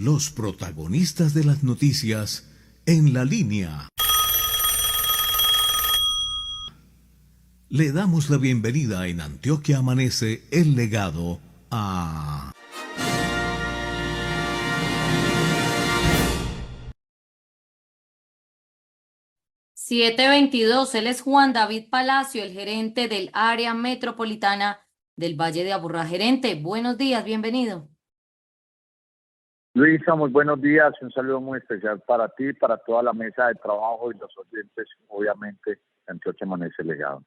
Los protagonistas de las noticias en la línea. Le damos la bienvenida en Antioquia Amanece el legado a... Siete veintidós. Él es Juan David Palacio, el gerente del área metropolitana del Valle de Aburrá. Gerente, buenos días, bienvenido. Luisa, muy buenos días. Un saludo muy especial para ti, para toda la mesa de trabajo y los oyentes, obviamente, de Antioquia Amanece Legado.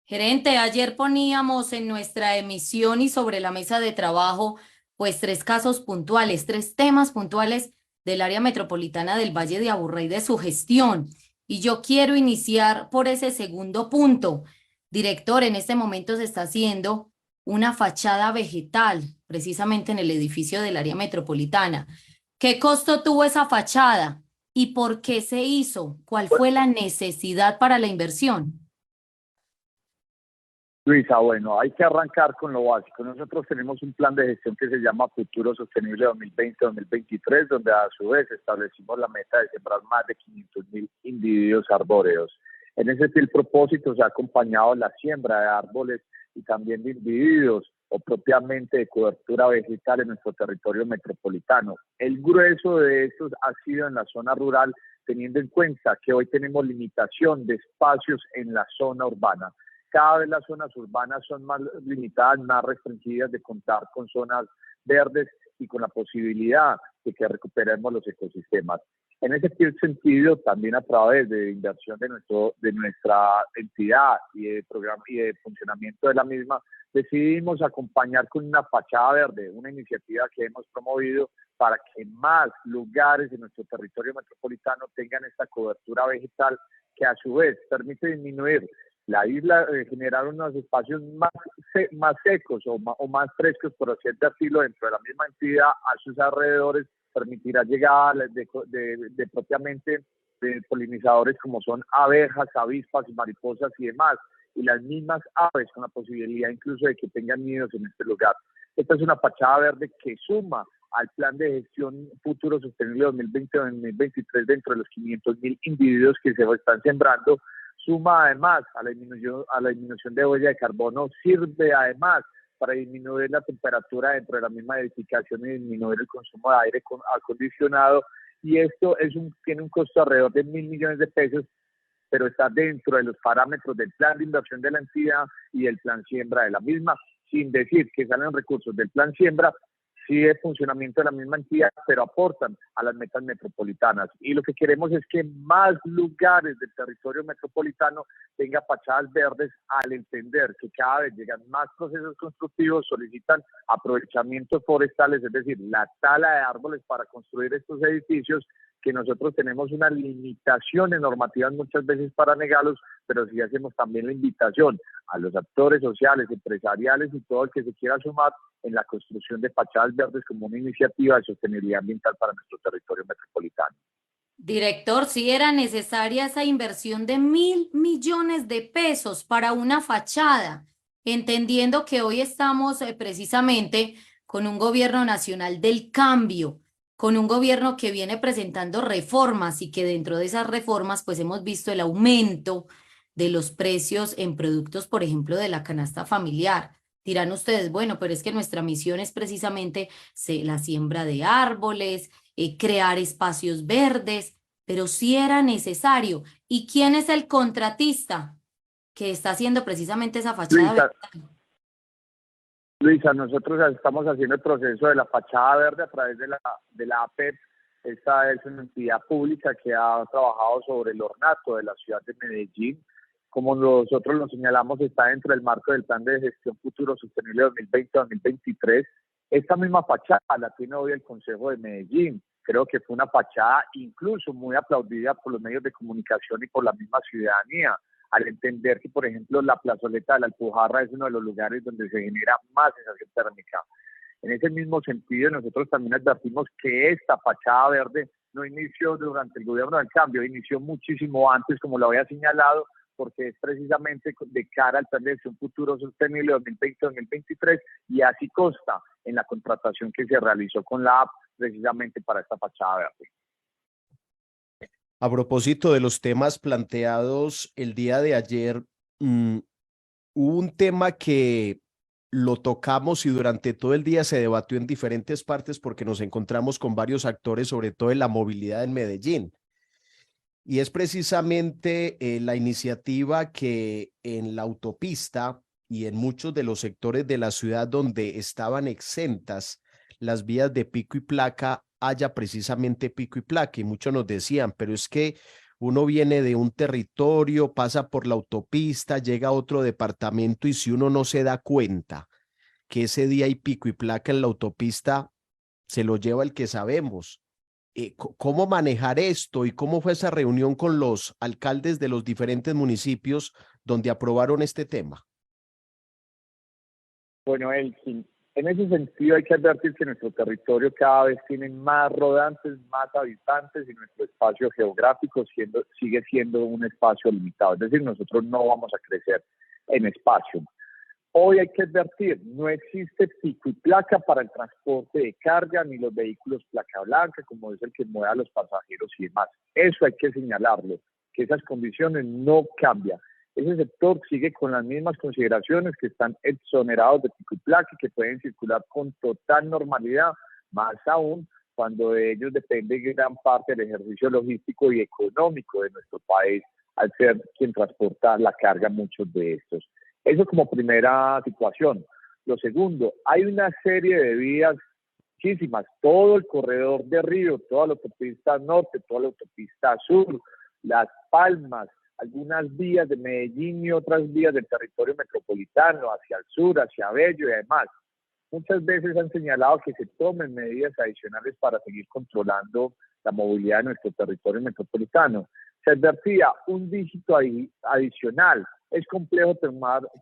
Gerente, ayer poníamos en nuestra emisión y sobre la mesa de trabajo, pues tres casos puntuales, tres temas puntuales del área metropolitana del Valle de Aburrá y de su gestión. Y yo quiero iniciar por ese segundo punto. Director, en este momento se está haciendo una fachada vegetal, precisamente en el edificio del área metropolitana. ¿Qué costo tuvo esa fachada y por qué se hizo? ¿Cuál fue la necesidad para la inversión? Luisa, bueno, hay que arrancar con lo básico. Nosotros tenemos un plan de gestión que se llama Futuro Sostenible 2020-2023, donde a su vez establecimos la meta de sembrar más de 500.000 individuos arbóreos. En ese propósito se ha acompañado la siembra de árboles y también de individuos o propiamente de cobertura vegetal en nuestro territorio metropolitano. El grueso de estos ha sido en la zona rural, teniendo en cuenta que hoy tenemos limitación de espacios en la zona urbana. Cada vez las zonas urbanas son más limitadas, más restringidas de contar con zonas verdes y con la posibilidad de que recuperemos los ecosistemas. En ese sentido, también a través de inversión de nuestra entidad y de programa y de funcionamiento de la misma, decidimos acompañar con una fachada verde, una iniciativa que hemos promovido para que más lugares en nuestro territorio metropolitano tengan esta cobertura vegetal que a su vez permite disminuir la isla, generar unos espacios más secos o más frescos, por así decirlo, dentro de la misma entidad, a sus alrededores, permitirá llegar de propiamente de polinizadores como son abejas, avispas, mariposas y demás, y las mismas aves con la posibilidad incluso de que tengan nidos en este lugar. Esta es una fachada verde que suma al plan de gestión Futuro Sostenible 2020-2023 dentro de los 500.000 individuos que se están sembrando. Suma además a la disminución de huella de carbono, sirve además para disminuir la temperatura dentro de la misma edificación y disminuir el consumo de aire acondicionado, y esto tiene un costo alrededor de 1.000 millones de pesos, pero está dentro de los parámetros del plan de inversión de la entidad y del plan siembra de la misma, sin decir que salen recursos del plan siembra, sí es funcionamiento de la misma entidad, pero aportan a las metas metropolitanas. Y lo que queremos es que más lugares del territorio metropolitano tengan fachadas verdes, al entender que cada vez llegan más procesos constructivos, solicitan aprovechamientos forestales, es decir, la tala de árboles para construir estos edificios, que nosotros tenemos una limitación en normativas muchas veces para negarlos, pero sí hacemos también la invitación a los actores sociales, empresariales y todo el que se quiera sumar en la construcción de fachadas verdes como una iniciativa de sostenibilidad ambiental para nuestro territorio metropolitano. Director, si era necesaria esa inversión de 1.000 millones de pesos para una fachada, entendiendo que hoy estamos precisamente con un gobierno nacional del cambio, con un gobierno que viene presentando reformas y que dentro de esas reformas pues hemos visto el aumento de los precios en productos, por ejemplo, de la canasta familiar. Dirán ustedes, bueno, pero es que nuestra misión es precisamente la siembra de árboles, crear espacios verdes, pero sí era necesario. ¿Y quién es el contratista que está haciendo precisamente esa fachada Luisa, verde? Luisa, nosotros estamos haciendo el proceso de la fachada verde a través de la APEP. Esta es una entidad pública que ha trabajado sobre el ornato de la ciudad de Medellín. Como nosotros lo señalamos, está dentro del marco del Plan de Gestión Futuro Sostenible 2020-2023. Esta misma fachada la tiene hoy el Consejo de Medellín. Creo que fue una fachada incluso muy aplaudida por los medios de comunicación y por la misma ciudadanía, al entender que, por ejemplo, la plazoleta de la Alpujarra es uno de los lugares donde se genera más sensación térmica. En ese mismo sentido, nosotros también advertimos que esta fachada verde no inició durante el gobierno del cambio, inició muchísimo antes, como lo había señalado, porque es precisamente de cara al Plan de Acción Futuro Sostenible 2020-2023, y así consta en la contratación que se realizó con la AP precisamente para esta fachada verde. A propósito de los temas planteados el día de ayer, hubo un tema que lo tocamos y durante todo el día se debatió en diferentes partes porque nos encontramos con varios actores, sobre todo en la movilidad en Medellín. Y es precisamente la iniciativa que en la autopista y en muchos de los sectores de la ciudad donde estaban exentas las vías de pico y placa, haya precisamente pico y placa. Y muchos nos decían, pero es que uno viene de un territorio, pasa por la autopista, llega a otro departamento y si uno no se da cuenta que ese día hay pico y placa en la autopista, se lo lleva el que sabemos. ¿Cómo manejar esto y cómo fue esa reunión con los alcaldes de los diferentes municipios donde aprobaron este tema? Bueno, Elkin, en ese sentido hay que advertir que nuestro territorio cada vez tiene más rodantes, más habitantes y nuestro espacio geográfico sigue siendo un espacio limitado. Es decir, nosotros no vamos a crecer en espacio. Hoy hay que advertir, no existe pico y placa para el transporte de carga ni los vehículos placa blanca, como es el que mueve a los pasajeros y demás. Eso hay que señalarlo, que esas condiciones no cambian. Ese sector sigue con las mismas consideraciones, que están exonerados de pico y placa y que pueden circular con total normalidad, más aún cuando de ellos depende gran parte del ejercicio logístico y económico de nuestro país, al ser quien transporta la carga muchos de estos. Eso como primera situación. Lo segundo, hay una serie de vías muchísimas, todo el corredor de Río, toda la autopista norte, toda la autopista sur, Las Palmas, algunas vías de Medellín y otras vías del territorio metropolitano, hacia el sur, hacia Bello y además. Muchas veces han señalado que se tomen medidas adicionales para seguir controlando la movilidad de nuestro territorio metropolitano. Se advertía un dígito adicional. Es complejo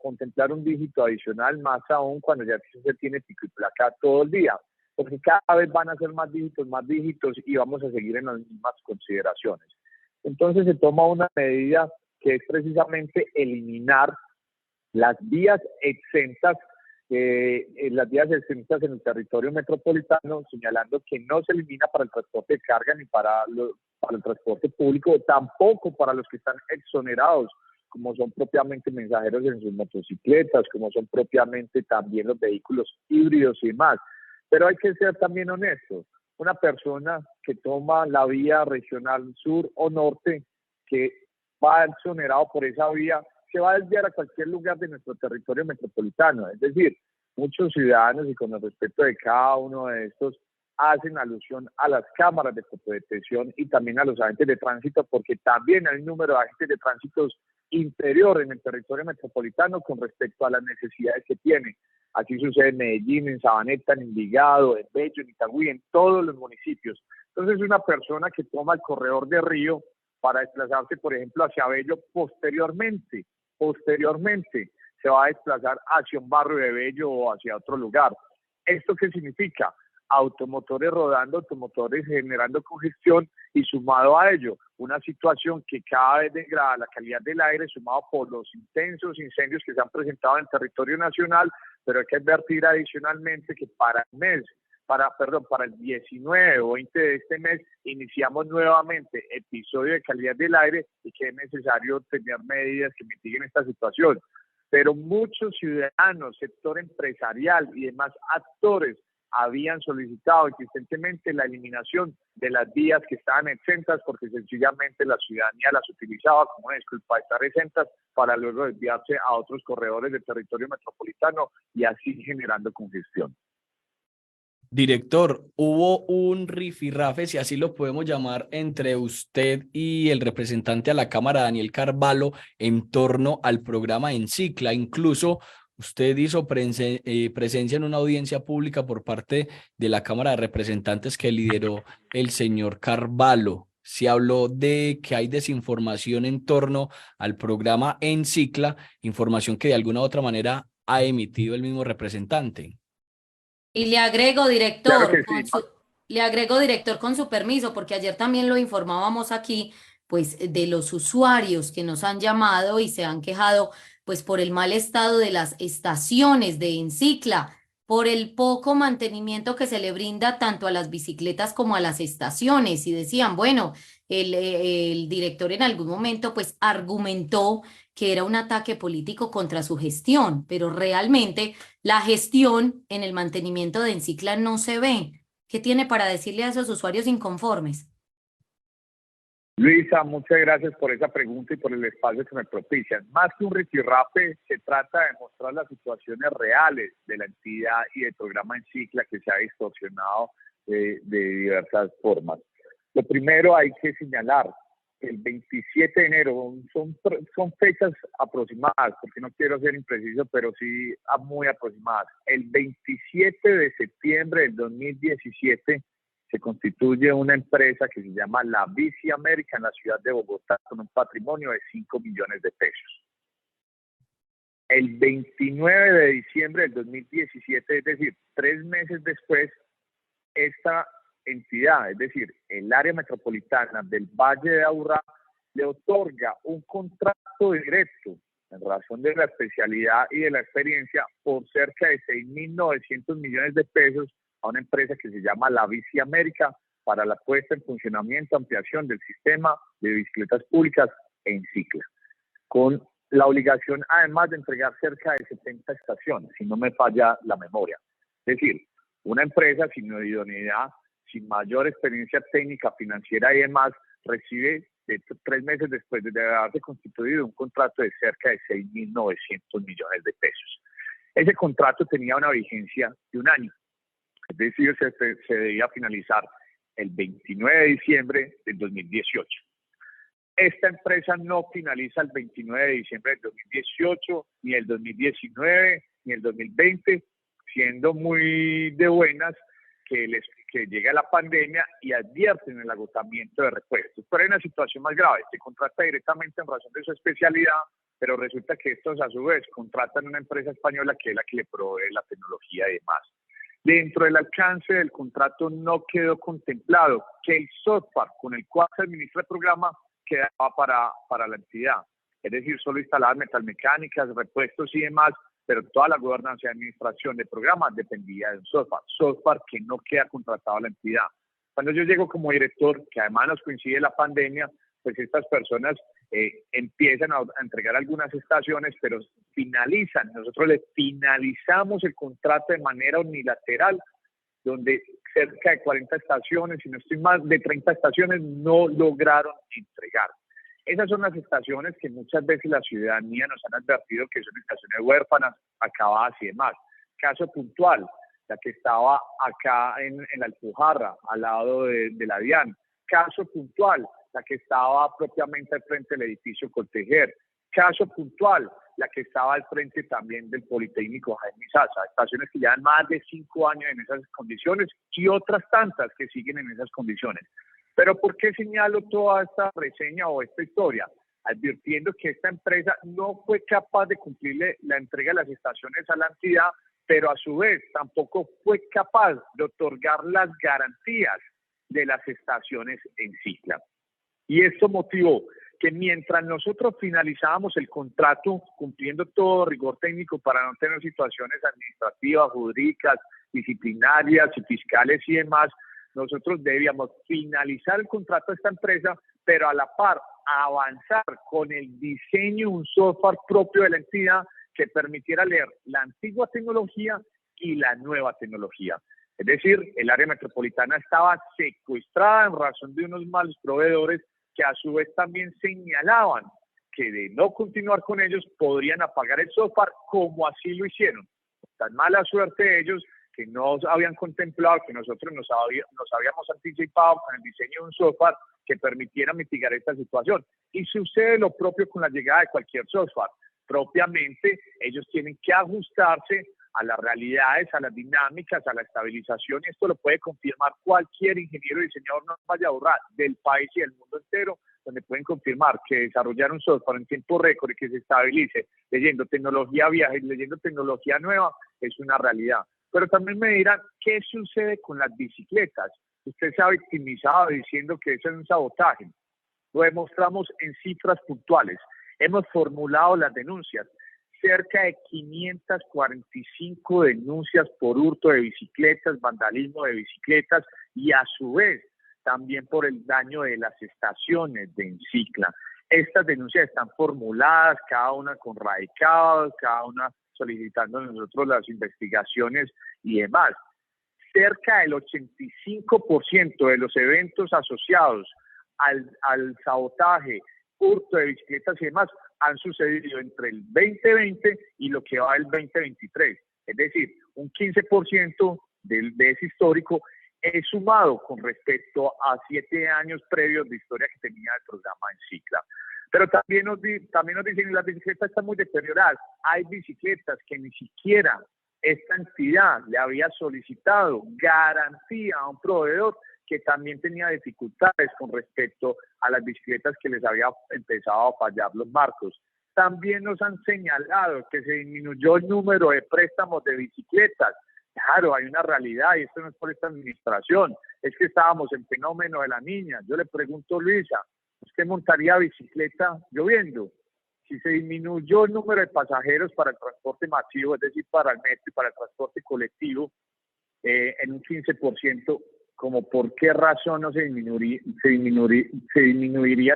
contemplar un dígito adicional, más aún cuando ya se tiene pico y placa todo el día, porque cada vez van a ser más dígitos y vamos a seguir en las mismas consideraciones. Entonces se toma una medida que es precisamente eliminar las vías exentas en el territorio metropolitano, señalando que no se elimina para el transporte de carga ni para el transporte público, tampoco para los que están exonerados, como son propiamente mensajeros en sus motocicletas, como son propiamente también los vehículos híbridos y demás. Pero hay que ser también honestos. Una persona que toma la vía regional sur o norte, que va exonerado por esa vía, se va a desviar a cualquier lugar de nuestro territorio metropolitano. Es decir, muchos ciudadanos, y con el respeto de cada uno de estos, hacen alusión a las cámaras de fotodetención y también a los agentes de tránsito, porque también hay un número de agentes de tránsito inferior en el territorio metropolitano con respecto a las necesidades que tiene. Así sucede en Medellín, en Sabaneta, en Envigado, en Bello, en Itagüí, en todos los municipios. Entonces, una persona que toma el corredor de Río para desplazarse, por ejemplo, hacia Bello, posteriormente, se va a desplazar hacia un barrio de Bello o hacia otro lugar. ¿Esto qué significa? Automotores rodando, automotores generando congestión y sumado a ello, una situación que cada vez degrada la calidad del aire, sumado por los intensos incendios que se han presentado en el territorio nacional, pero hay que advertir adicionalmente que para el 19 o 20 de este mes iniciamos nuevamente episodio de calidad del aire y que es necesario tener medidas que mitiguen esta situación. Pero muchos ciudadanos, sector empresarial y demás actores habían solicitado insistentemente la eliminación de las vías que estaban exentas porque sencillamente la ciudadanía las utilizaba como una disculpa de estar exentas para luego desviarse a otros corredores del territorio metropolitano y así generando congestión. Director, hubo un rifirrafe, si así lo podemos llamar, entre usted y el representante a la Cámara, Daniel Carvalho, en torno al programa Encicla. Incluso usted hizo presencia en una audiencia pública por parte de la Cámara de Representantes que lideró el señor Carvalho. Se habló de que hay desinformación en torno al programa Encicla, información que de alguna u otra manera ha emitido el mismo representante. Y le agrego, director, Claro que sí. le agrego, director, con su permiso, porque ayer también lo informábamos aquí, pues, de los usuarios que nos han llamado y se han quejado, pues, por el mal estado de las estaciones de Encicla. por el poco mantenimiento que se le brinda tanto a las bicicletas como a las estaciones. Y decían, bueno, el director en algún momento pues argumentó que era un ataque político contra su gestión, pero realmente la gestión en el mantenimiento de Encicla no se ve. ¿Qué tiene para decirle a esos usuarios inconformes? Luisa, muchas gracias por esa pregunta y por el espacio que me propician. Más que un rifirrafe, se trata de mostrar las situaciones reales de la entidad y del programa Encicla que se ha distorsionado de diversas formas. Lo primero hay que señalar, el 27 de enero, son fechas aproximadas, porque no quiero ser impreciso, pero sí muy aproximadas. El 27 de septiembre del 2017 se constituye una empresa que se llama La Bici América en la ciudad de Bogotá con un patrimonio de 5 millones de pesos. El 29 de diciembre del 2017, es decir, 3 meses después, esta entidad, es decir, el área metropolitana del Valle de Aburrá, le otorga un contrato directo en razón de la especialidad y de la experiencia por cerca de 6.900 millones de pesos a una empresa que se llama La Bici América para la puesta en funcionamiento, ampliación del sistema de bicicletas públicas en Encicla, con la obligación además de entregar cerca de 70 estaciones, si no me falla la memoria. Es decir, una empresa sin idoneidad, sin mayor experiencia técnica, financiera y demás, recibe 3 meses después de haberse constituido un contrato de cerca de 6.900 millones de pesos. Ese contrato tenía una vigencia de 1 año, es decir, se debía finalizar el 29 de diciembre del 2018. Esta empresa no finaliza el 29 de diciembre del 2018, ni el 2019, ni el 2020, siendo muy de buenas que llega la pandemia y advierten el agotamiento de repuestos. Pero hay una situación más grave, se contrata directamente en razón de su especialidad, pero resulta que estos a su vez contratan una empresa española que es la que le provee la tecnología y demás. Dentro del alcance del contrato no quedó contemplado que el software con el cual se administra el programa quedaba para la entidad. Es decir, solo instaladas metalmecánicas, repuestos y demás, pero toda la gobernanza y administración de programas dependía de un software que no queda contratado a la entidad. Cuando yo llego como director, que además nos coincide la pandemia, pues estas personas empiezan a entregar algunas estaciones, pero finalizan. Nosotros les finalizamos el contrato de manera unilateral, donde cerca de 40 estaciones, si no estoy más, de 30 estaciones no lograron entregar. Esas son las estaciones que muchas veces la ciudadanía nos han advertido que son estaciones huérfanas, acabadas y demás. Caso puntual, la que estaba acá en la Alpujarra, al lado de la DIAN. Caso puntual, la que estaba propiamente al frente del edificio Coltejer. Caso puntual, la que estaba al frente también del Politécnico Jaime Sasa. Estaciones que llevan más de 5 años en esas condiciones y otras tantas que siguen en esas condiciones. Pero ¿por qué señalo toda esta reseña o esta historia? Advirtiendo que esta empresa no fue capaz de cumplirle la entrega de las estaciones a la entidad, pero a su vez tampoco fue capaz de otorgar las garantías de las estaciones en Encicla. Y esto motivó que mientras nosotros finalizábamos el contrato cumpliendo todo rigor técnico para no tener situaciones administrativas, jurídicas, disciplinarias y fiscales y demás, nosotros debíamos finalizar el contrato de esta empresa, pero a la par avanzar con el diseño de un software propio de la entidad que permitiera leer la antigua tecnología y la nueva tecnología. Es decir, el área metropolitana estaba secuestrada en razón de unos malos proveedores que a su vez también señalaban que de no continuar con ellos podrían apagar el software, como así lo hicieron. Tan mala suerte de ellos que no habían contemplado, que nosotros nos habíamos anticipado con el diseño de un software que permitiera mitigar esta situación. Y sucede lo propio con la llegada de cualquier software. Propiamente, ellos tienen que ajustarse a las realidades, a las dinámicas, a la estabilización, y esto lo puede confirmar cualquier ingeniero y diseñador no vaya a ahorrar del país y del mundo entero, donde pueden confirmar que desarrollar un software en tiempo récord y que se estabilice leyendo tecnología vieja y leyendo tecnología nueva es una realidad. Pero también me dirán, ¿qué sucede con las bicicletas? Usted se ha victimizado diciendo que eso es un sabotaje. Lo demostramos en cifras puntuales. Hemos formulado las denuncias. cerca de 545 denuncias por hurto de bicicletas, vandalismo de bicicletas y a su vez también por el daño de las estaciones de Encicla. Estas denuncias están formuladas, cada una con radicados, cada una solicitando a nosotros las investigaciones y demás. Cerca del 85% de los eventos asociados al sabotaje, hurto de bicicletas y demás han sucedido entre el 2020 y lo que va del 2023. Es decir, un 15% de ese histórico es sumado con respecto a 7 años previos de historia que tenía el programa Encicla. Pero también nos dicen que las bicicletas están muy deterioradas. Hay bicicletas que ni siquiera esta entidad le había solicitado garantía a un proveedor que también tenía dificultades con respecto a las bicicletas que les había empezado a fallar los marcos. También nos han señalado que se disminuyó el número de préstamos de bicicletas. Claro, hay una realidad y esto no es por esta administración, es que estábamos en fenómeno de la niña. Yo le pregunto, Luisa, ¿usted montaría bicicleta lloviendo? Si se disminuyó el número de pasajeros para el transporte masivo, es decir, para el metro y para el transporte colectivo, en un 15%, como por qué razón no se disminuiría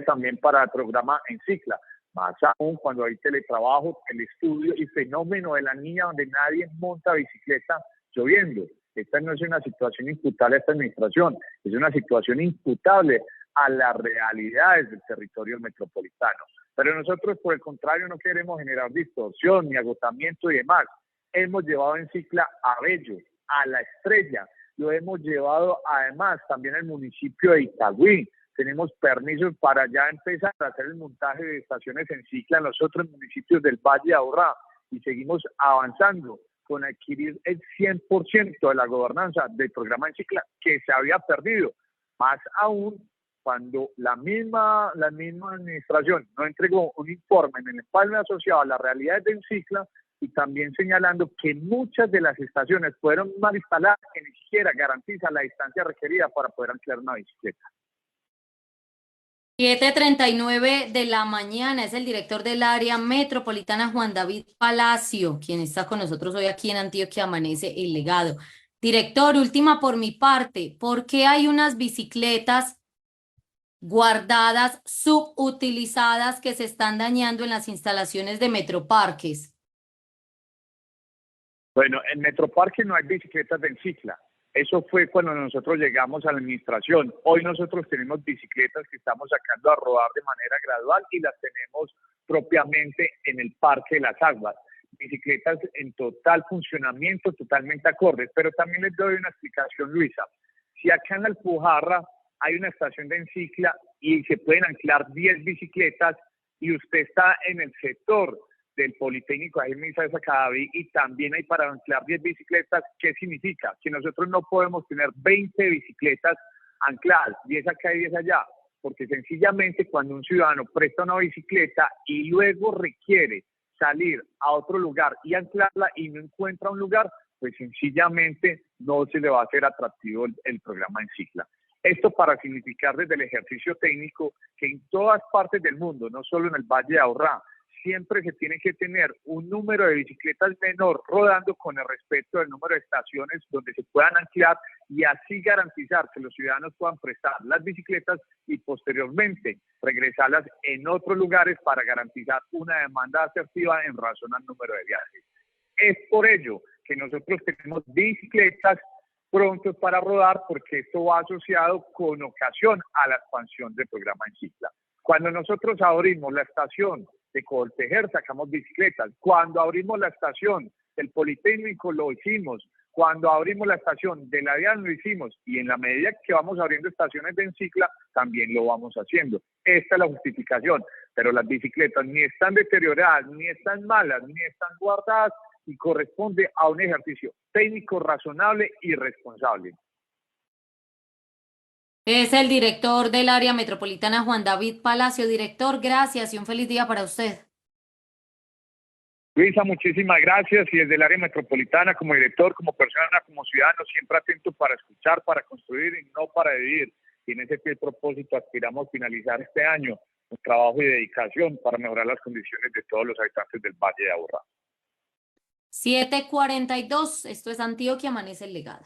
también para el programa Encicla. Más aún cuando hay teletrabajo, el estudio y fenómeno de la niña donde nadie monta bicicleta lloviendo. Esta no es una situación imputable a esta administración, es una situación imputable a las realidades del territorio metropolitano. Pero nosotros, por el contrario, no queremos generar distorsión ni agotamiento y demás. Hemos llevado Encicla a Bello, a La Estrella, lo hemos llevado además también al municipio de Itagüí. Tenemos permisos para ya empezar a hacer el montaje de estaciones Encicla en los otros municipios del Valle de Aburrá y seguimos avanzando con adquirir el 100% de la gobernanza del programa Encicla que se había perdido. Más aún cuando la misma administración no entregó un informe en el empalme asociado a las realidades de Encicla y también señalando que muchas de las estaciones fueron mal instaladas que ni siquiera garantizan la distancia requerida para poder alquilar una bicicleta. 7:39 de la mañana es el director del área metropolitana Juan David Palacio, quien está con nosotros hoy aquí en Antioquia Amanece el Legado. Director, última por mi parte, ¿por qué hay unas bicicletas guardadas, subutilizadas que se están dañando en las instalaciones de Metroparques? Bueno, en Metroparque no hay bicicletas de Encicla. Eso fue cuando nosotros llegamos a la administración. Hoy nosotros tenemos bicicletas que estamos sacando a rodar de manera gradual y las tenemos propiamente en el Parque de las Aguas. Bicicletas en total funcionamiento, totalmente acordes. Pero también les doy una explicación, Luisa. Si acá en la Alpujarra hay una estación de Encicla y se pueden anclar 10 bicicletas y usted está en el sector del Politécnico Jaime Isaac Cadavid y también hay para anclar 10 bicicletas, ¿qué significa? Que nosotros no podemos tener 20 bicicletas ancladas, 10 acá y 10 allá, porque sencillamente cuando un ciudadano presta una bicicleta y luego requiere salir a otro lugar y anclarla y no encuentra un lugar, pues sencillamente no se le va a hacer atractivo el programa Encicla. Esto para significar desde el ejercicio técnico que en todas partes del mundo, no solo en el Valle de Aburrá, siempre se tiene que tener un número de bicicletas menor rodando con el respeto del número de estaciones donde se puedan anclar y así garantizar que los ciudadanos puedan prestar las bicicletas y posteriormente regresarlas en otros lugares para garantizar una demanda asertiva en razón al número de viajes. Es por ello que nosotros tenemos bicicletas prontos para rodar porque esto va asociado con ocasión a la expansión del programa Encicla. Cuando nosotros abrimos la estación de Coltejer sacamos bicicletas, cuando abrimos la estación del Politécnico lo hicimos, cuando abrimos la estación de la DIAN lo hicimos y en la medida que vamos abriendo estaciones de Encicla también lo vamos haciendo. Esta es la justificación, pero las bicicletas ni están deterioradas, ni están malas, ni están guardadas y corresponde a un ejercicio técnico razonable y responsable. Es el director del área metropolitana Juan David Palacio. Director, gracias y un feliz día para usted. Luisa, muchísimas gracias y desde el área metropolitana como director, como persona, como ciudadano, siempre atento para escuchar, para construir y no para dividir. Y en ese propósito aspiramos finalizar este año con trabajo y dedicación para mejorar las condiciones de todos los habitantes del Valle de Aburrá. 7:42, esto es Antioquia Amanece el Legado.